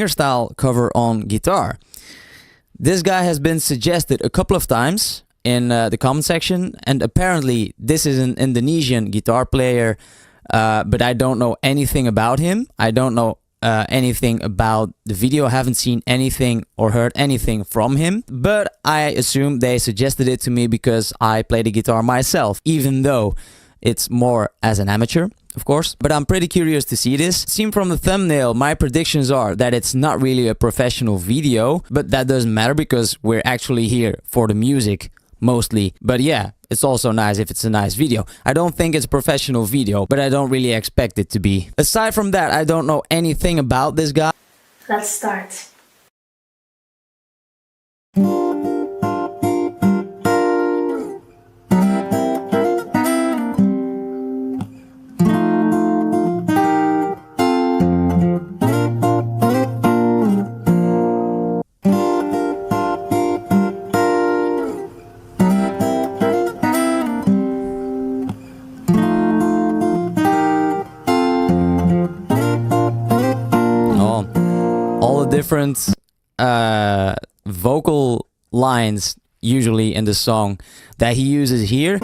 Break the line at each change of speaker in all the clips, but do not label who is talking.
fingerstyle cover on guitar. This guy has been suggested a couple of times in the comment section, and apparently this is an Indonesian guitar player, but I don't know anything about him. I don't know anything about the video. I haven't seen anything or heard anything from him, but I assume they suggested it to me because I play the guitar myself, even though it's more as an amateur, of course. But I'm pretty curious to see this. Seen from the thumbnail, my predictions are that it's not really a professional video, but that doesn't matter because we're actually here for the music mostly. But yeah, it's also nice if it's a nice video. I don't think it's a professional video, but I don't really expect it to be. Aside from that, I don't know anything about this guy.
Let's start.
Different vocal lines usually in the song that he uses here.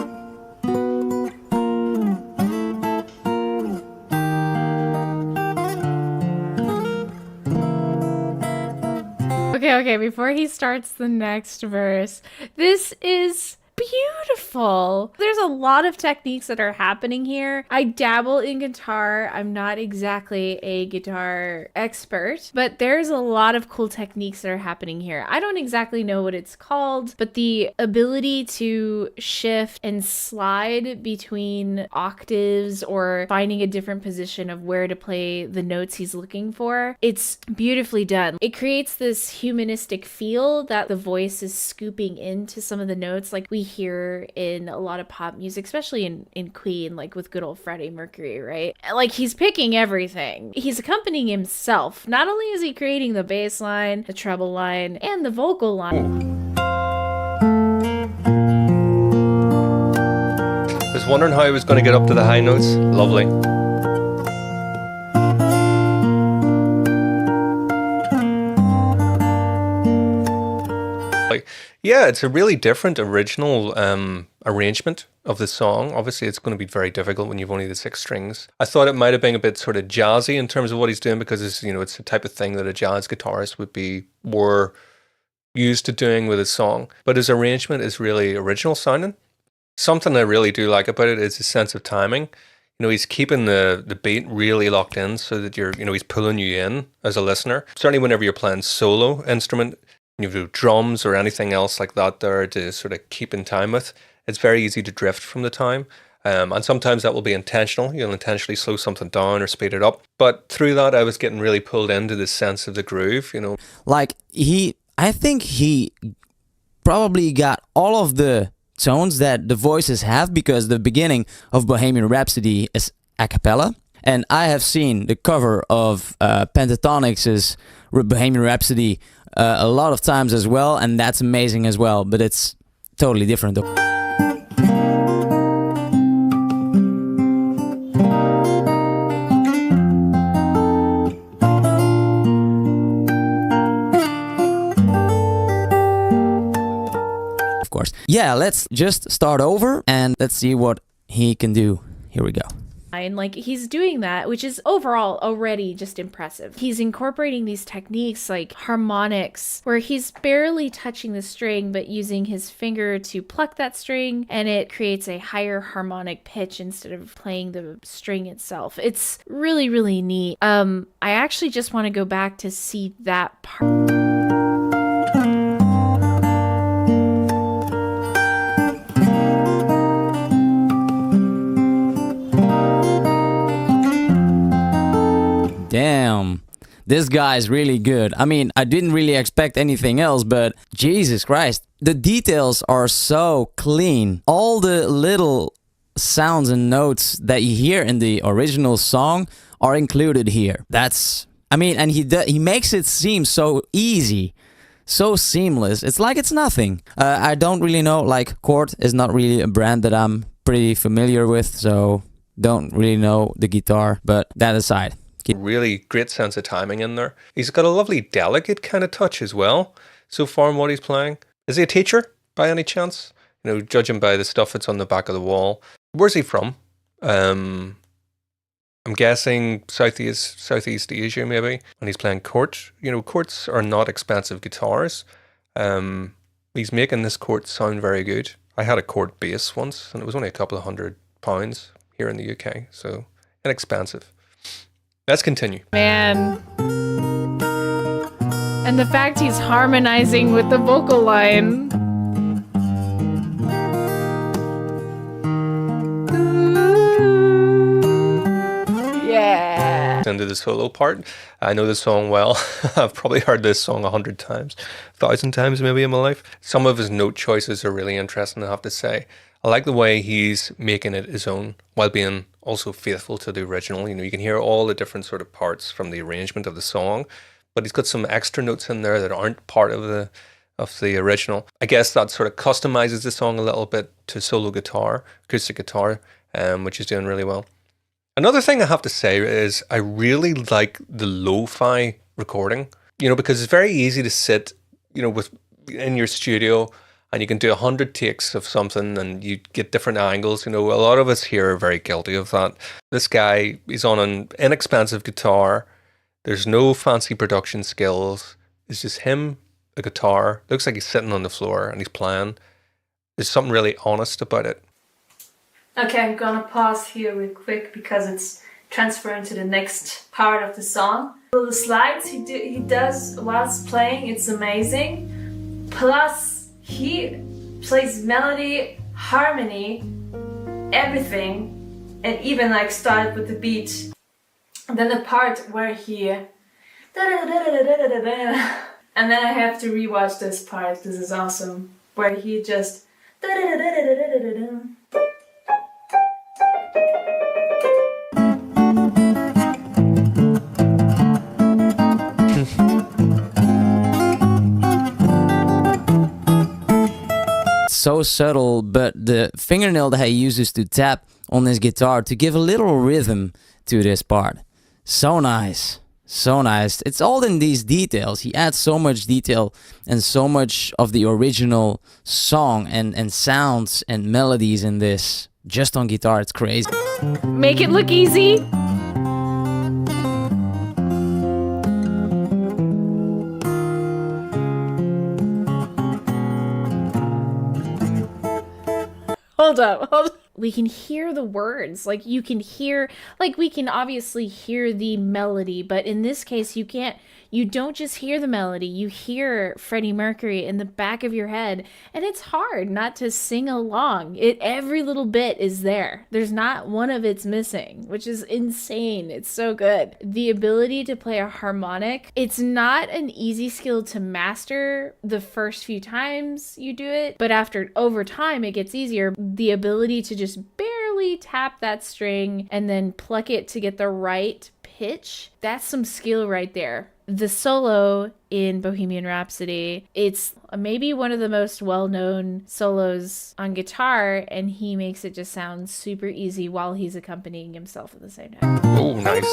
Okay, before he starts the next verse, this is beautiful. There's a lot of techniques that are happening here. I dabble in guitar. I'm not exactly a guitar expert, but there's a lot of cool techniques that are happening here. I don't exactly know what it's called, but the ability to shift and slide between octaves or finding a different position of where to play the notes he's looking for, it's beautifully done. It creates this humanistic feel that the voice is scooping into some of the notes, like we hear in a lot of pop music, especially in Queen, like with good old Freddie Mercury, right? Like he's picking everything. He's accompanying himself. Not only is he creating the bass line, the treble line, and the vocal line.
I was wondering how he was going to get up to the high notes. Lovely. Yeah, it's a really different original arrangement of the song. Obviously, it's going to be very difficult when you've only the 6 strings. I thought it might have been a bit sort of jazzy in terms of what he's doing because it's, it's the type of thing that a jazz guitarist would be more used to doing with a song. But his arrangement is really original sounding. Something I really do like about it is a sense of timing. He's keeping the beat really locked in so that he's pulling you in as a listener. Certainly whenever you're playing solo instrument, you do drums or anything else like that there to sort of keep in time with, it's very easy to drift from the time. And sometimes that will be intentional. You'll intentionally slow something down or speed it up. But through that, I was getting really pulled into the sense of the groove,
Like I think he probably got all of the tones that the voices have because the beginning of Bohemian Rhapsody is a cappella. And I have seen the cover of Pentatonix's Bohemian Rhapsody a lot of times as well, and that's amazing as well, but it's totally different though. Of course. Yeah, let's just start over and let's see what he can do. Here we go.
And like he's doing that, which is overall already just impressive. He's incorporating these techniques like harmonics where he's barely touching the string but using his finger to pluck that string, and it creates a higher harmonic pitch instead of playing the string itself. It's really, really neat. I actually just want to go back to see that part.
Damn, this guy is really good. I mean, I didn't really expect anything else, but Jesus Christ. The details are so clean. All the little sounds and notes that you hear in the original song are included here. And he makes it seem so easy, so seamless. It's like it's nothing. I don't really know, like Chord is not really a brand that I'm pretty familiar with, so don't really know the guitar, but that aside.
Really great sense of timing in there. He's got a lovely delicate kind of touch as well so far in what he's playing. Is he a teacher by any chance? You know, judging by the stuff that's on the back of the wall. Where's he from? I'm guessing Southeast Asia maybe. And he's playing Cort. You know, Corts are not expensive guitars. He's making this Cort sound very good. I had a Cort bass once and it was only a couple of £100 here in the UK. So inexpensive. Let's continue.
Man. And the fact he's harmonizing with the vocal line. Yeah.
Into the solo part. I know this song well. I've probably heard this song 100 times, 1,000 times maybe in my life. Some of his note choices are really interesting, I have to say. I like the way he's making it his own while being also faithful to the original. You know, you can hear all the different sort of parts from the arrangement of the song, but he's got some extra notes in there that aren't part of the original. I guess that sort of customizes the song a little bit to solo guitar, acoustic guitar, which is doing really well. Another thing I have to say is I really like the lo-fi recording, you know, because it's very easy to sit, you know, in your studio and you can do 100 takes of something and you get different angles. You know, a lot of us here are very guilty of that. This guy, he's on an inexpensive guitar. There's no fancy production skills. It's just him, a guitar. Looks like he's sitting on the floor and he's playing. There's something really honest about it.
Okay, I'm gonna pause here real quick because it's transferring to the next part of the song. The slides he does whilst playing, it's amazing. Plus, he plays melody, harmony, everything, and even like started with the beat. And then the part where he and then I have to rewatch this part. This is awesome. Where he just
so subtle, but the fingernail that he uses to tap on his guitar to give a little rhythm to this part. So nice. So nice. It's all in these details. He adds so much detail and so much of the original song and sounds and melodies in this just on guitar. It's crazy.
Make it look easy. Hold up. We can hear the words. Like you can hear, like we can obviously hear the melody, but in this case you don't just hear the melody, you hear Freddie Mercury in the back of your head, and it's hard not to sing along. Every little bit is there. There's not one of it's missing, which is insane. It's so good. The ability to play a harmonic, it's not an easy skill to master the first few times you do it, but over time it gets easier. The ability to just barely tap that string and then pluck it to get the right pitch, that's some skill right there. The solo in Bohemian Rhapsody, it's maybe one of the most well-known solos on guitar, and he makes it just sound super easy while he's accompanying himself at the same time.
Oh, nice.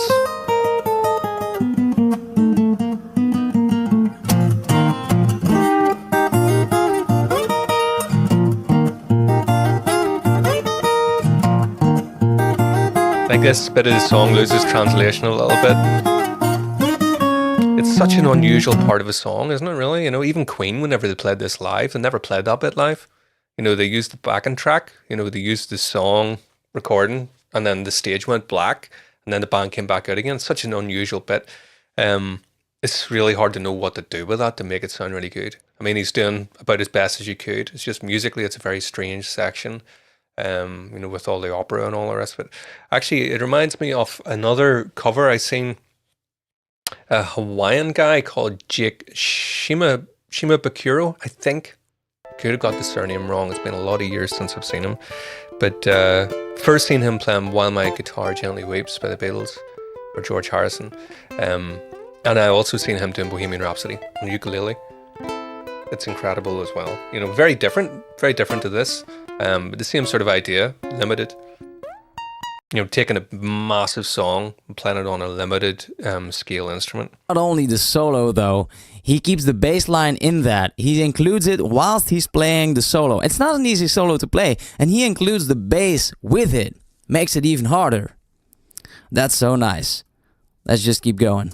I think this bit of the song loses translation a little bit. It's such an unusual part of a song, isn't it, really? You know, even Queen, whenever they played this live, they never played that bit live. You know, they used the backing track, you know, they used the song recording, and then the stage went black, and then the band came back out again. It's such an unusual bit. It's really hard to know what to do with that to make it sound really good. I mean, he's doing about as best as you could. It's just musically, it's a very strange section. You know, with all the opera and all the rest of it. Actually, it reminds me of another cover I seen. A Hawaiian guy called Jake Shimabukuro, I think. Could have got the surname wrong. It's been a lot of years since I've seen him. But first seen him playing While My Guitar Gently Weeps by the Beatles or George Harrison. And I also seen him doing Bohemian Rhapsody on ukulele. It's incredible as well. You know, very different to this. But the same sort of idea, limited. taking a massive song and playing it on a limited scale instrument.
Not only the solo though, he keeps the bass line in that. He includes it whilst he's playing the solo. It's not an easy solo to play, and he includes the bass with it. Makes it even harder. That's so nice. Let's just keep going.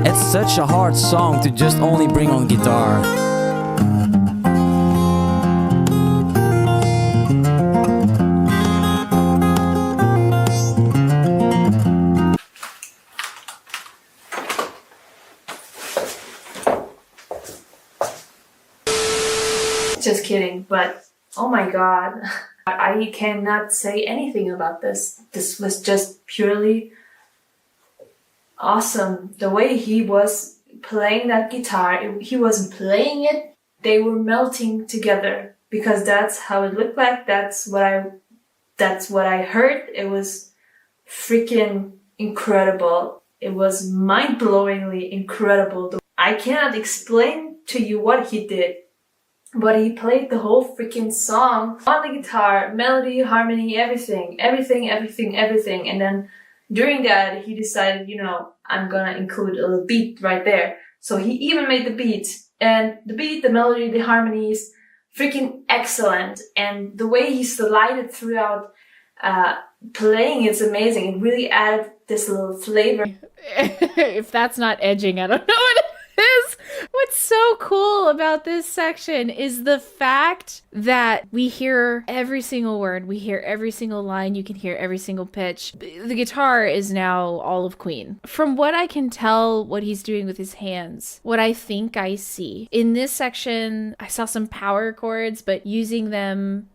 It's such a hard song to just only bring on guitar.
Just kidding, but oh my god, I cannot say anything about this. This was just purely awesome. The way he was playing that guitar, he wasn't playing it, they were melting together, because that's how it looked like. That's what I heard. It was freaking incredible. It was mind-blowingly incredible. I cannot explain to you what he did. But he played the whole freaking song on the guitar, melody, harmony, everything. And then during that, he decided, I'm gonna include a little beat right there. So he even made the beat. And the beat, the melody, the harmonies, freaking excellent. And the way he slided throughout playing, it's amazing. It really added this little flavor.
If that's not edging, I don't know what it is. What's so cool about this section is the fact that we hear every single word, we hear every single line, you can hear every single pitch. The guitar is now all of Queen. From what I can tell what he's doing with his hands, what I think I see. In this section, I saw some power chords, but using them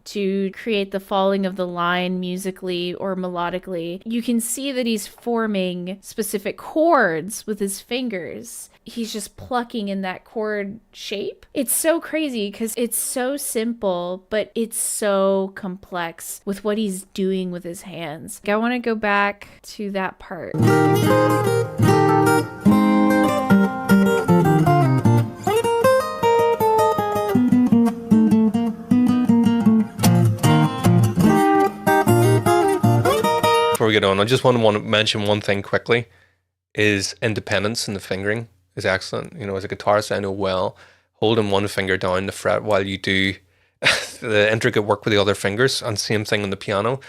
to create the falling of the line musically or melodically. You can see that he's forming specific chords with his fingers. He's just plucking in that chord shape. It's so crazy because it's so simple, but it's so complex with what he's doing with his hands. I want to go back to that part.
Before we get on, I just want to mention one thing quickly, is independence in the fingering is excellent. As a guitarist, I know well, holding one finger down the fret while you do the intricate work with the other fingers, and same thing on the piano,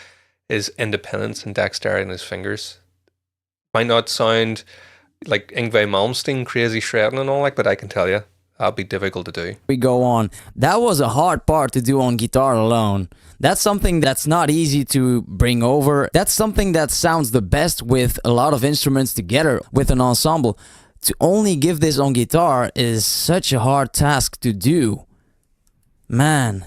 is independence and dexterity in his fingers. Might not sound like Yngwie Malmsteen crazy shredding and all that, but I can tell you, that'll be difficult to do.
We go on. That was a hard part to do on guitar alone. That's something that's not easy to bring over. That's something that sounds the best with a lot of instruments together, with an ensemble. To only give this on guitar is such a hard task to do. Man.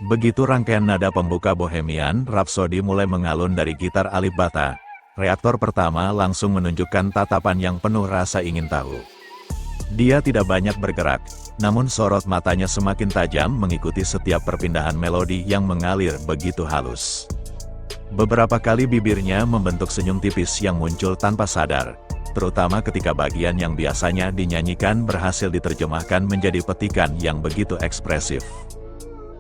Begitu rangkaian nada pembuka Bohemian Rhapsody mulai mengalun dari gitar Alip Bata, reaktor pertama langsung menunjukkan tatapan yang penuh rasa ingin tahu. Dia tidak banyak bergerak, namun sorot matanya semakin tajam mengikuti setiap perpindahan melodi yang mengalir begitu halus. Beberapa kali bibirnya membentuk senyum tipis yang muncul tanpa sadar, terutama ketika bagian yang biasanya dinyanyikan berhasil diterjemahkan menjadi petikan yang begitu ekspresif.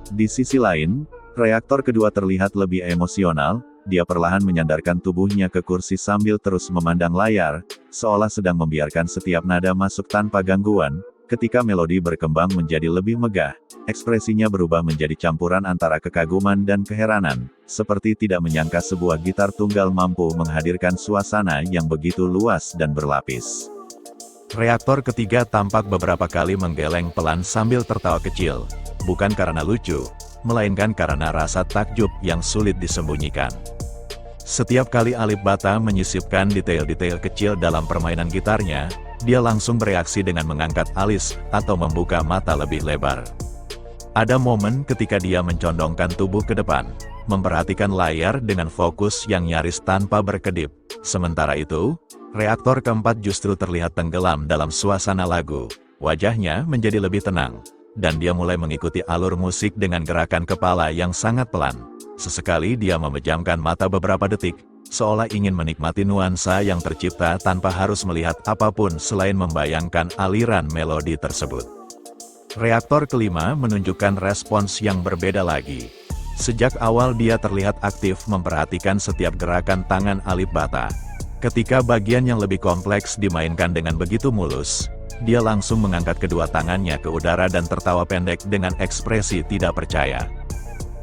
Di sisi lain, reaktor kedua terlihat lebih emosional, dia perlahan menyandarkan tubuhnya ke kursi sambil terus memandang layar, seolah sedang membiarkan setiap nada masuk tanpa gangguan. Ketika melodi berkembang menjadi lebih megah, ekspresinya berubah menjadi campuran antara kekaguman dan keheranan, seperti tidak menyangka sebuah gitar tunggal mampu menghadirkan suasana yang begitu luas dan berlapis. Reaktor ketiga tampak beberapa kali menggeleng pelan sambil tertawa kecil, bukan karena lucu, melainkan karena rasa takjub yang sulit disembunyikan. Setiap kali Alip Ba Ta menyisipkan detail-detail kecil dalam permainan gitarnya, dia langsung bereaksi dengan mengangkat alis atau membuka mata lebih lebar. Ada momen ketika dia mencondongkan tubuh ke depan, memperhatikan layar dengan fokus yang nyaris tanpa berkedip. Sementara itu, reaktor keempat justru terlihat tenggelam dalam suasana lagu. Wajahnya menjadi lebih tenang, dan dia mulai mengikuti alur musik dengan gerakan kepala yang sangat pelan. Sesekali dia memejamkan mata beberapa detik, seolah ingin menikmati nuansa yang tercipta tanpa harus melihat apapun selain membayangkan aliran melodi tersebut. Reaktor kelima menunjukkan respons yang berbeda lagi. Sejak awal dia terlihat aktif memperhatikan setiap gerakan tangan Alip Ba Ta. Ketika bagian yang lebih kompleks dimainkan dengan begitu mulus, dia langsung mengangkat kedua tangannya ke udara dan tertawa pendek dengan ekspresi tidak percaya.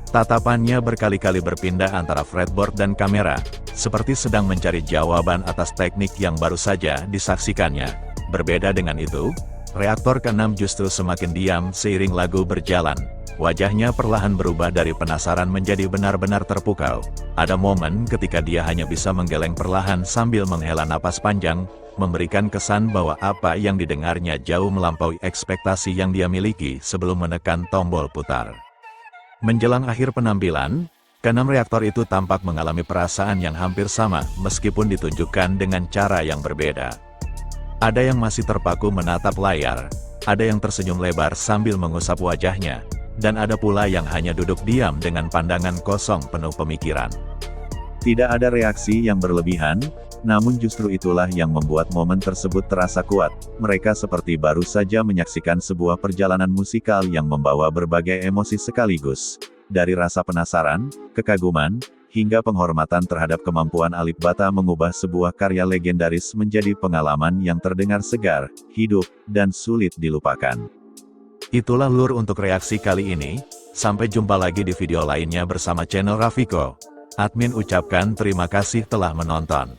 Tatapannya berkali-kali berpindah antara fretboard dan kamera, seperti sedang mencari jawaban atas teknik yang baru saja disaksikannya. Berbeda dengan itu, reaktor keenam justru semakin diam seiring lagu berjalan. Wajahnya perlahan berubah dari penasaran menjadi benar-benar terpukau. Ada momen ketika dia hanya bisa menggeleng perlahan sambil menghela napas panjang, memberikan kesan bahwa apa yang didengarnya jauh melampaui ekspektasi yang dia miliki sebelum menekan tombol putar. Menjelang akhir penampilan, keenam reaktor itu tampak mengalami perasaan yang hampir sama, meskipun ditunjukkan dengan cara yang berbeda. Ada yang masih terpaku menatap layar, ada yang tersenyum lebar sambil mengusap wajahnya, dan ada pula yang hanya duduk diam dengan pandangan kosong penuh pemikiran. Tidak ada reaksi yang berlebihan, namun justru itulah yang membuat momen tersebut terasa kuat. Mereka seperti baru saja menyaksikan sebuah perjalanan musikal yang membawa berbagai emosi sekaligus. Dari rasa penasaran, kekaguman, hingga penghormatan terhadap kemampuan Alip Ba Ta mengubah sebuah karya legendaris menjadi pengalaman yang terdengar segar, hidup, dan sulit dilupakan. Itulah lur untuk reaksi kali ini. Sampai jumpa lagi di video lainnya bersama channel Rafiko. Admin ucapkan terima kasih telah menonton.